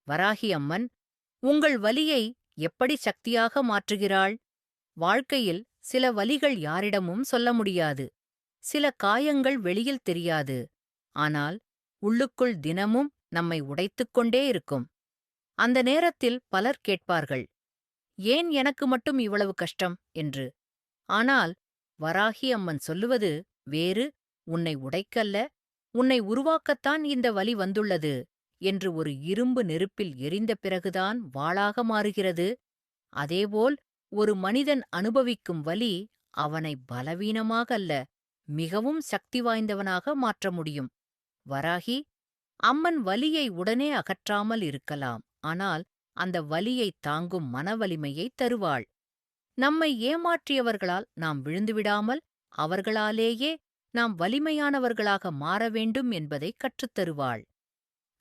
வராகி அம்மன், உங்கள் வலியை எப்படி சக்தியாக மாற்றுகிறாள்? வாழ்க்கையில் சில வலிகள் யாரிடமும் சொல்ல முடியாது. சில காயங்கள் வெளியில் தெரியாது. ஆனால் உள்ளுக்குள் தினமும் நம்மை உடைத்துக் கொண்டே இருக்கும். அந்த நேரத்தில் பலர் கேட்பார்கள், ஏன் எனக்கு மட்டும் இவ்வளவு கஷ்டம் என்று. ஆனால் வராகி அம்மன் சொல்லுவது வேறு. உன்னை உடைக்கல்ல, உன்னை உருவாக்கத்தான் இந்த வலி வந்துள்ளது என்று ஒரு இரும்பு நெருப்பில் எரிந்த பிறகுதான் வாளாக மாறுகிறது. அதேபோல் ஒரு மனிதன் அனுபவிக்கும் வலி அவனை பலவீனமாக அல்ல, மிகவும் சக்தி வாய்ந்தவனாக மாற்ற முடியும். வராகி அம்மன் வலியை உடனே அகற்றாமல் இருக்கலாம், ஆனால் அந்த வலியைத் தாங்கும் மனவலிமையைத் தருவாள். நம்மை ஏமாற்றியவர்களால் நாம் விழுந்துவிடாமல், அவர்களாலேயே நாம் வலிமையானவர்களாக மாற வேண்டும் என்பதைக் கற்றுத்தருவாள்.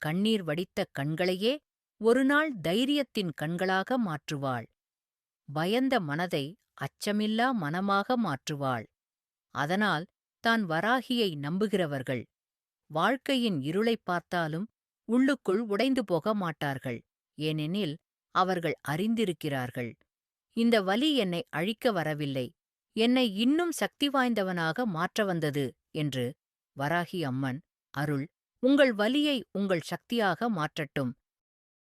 கண்ணீர் வடித்த கண்களையே ஒருநாள் தைரியத்தின் கண்களாக மாற்றுவாள். பயந்த மனதை அச்சமில்லா மனமாக மாற்றுவாள். அதனால் தான் வராகியை நம்புகிறவர்கள் வாழ்க்கையின் இருளைப் பார்த்தாலும் உள்ளுக்குள் உடைந்து போக மாட்டார்கள். ஏனெனில் அவர்கள் அறிந்திருக்கிறார்கள், இந்த வலி என்னை அழிக்க வரவில்லை, என்னை இன்னும் சக்தி வாய்ந்தவனாக மாற்ற வந்தது என்று. வராகி அம்மன் அருள் உங்கள் வலியை உங்கள் சக்தியாக மாற்றட்டும்.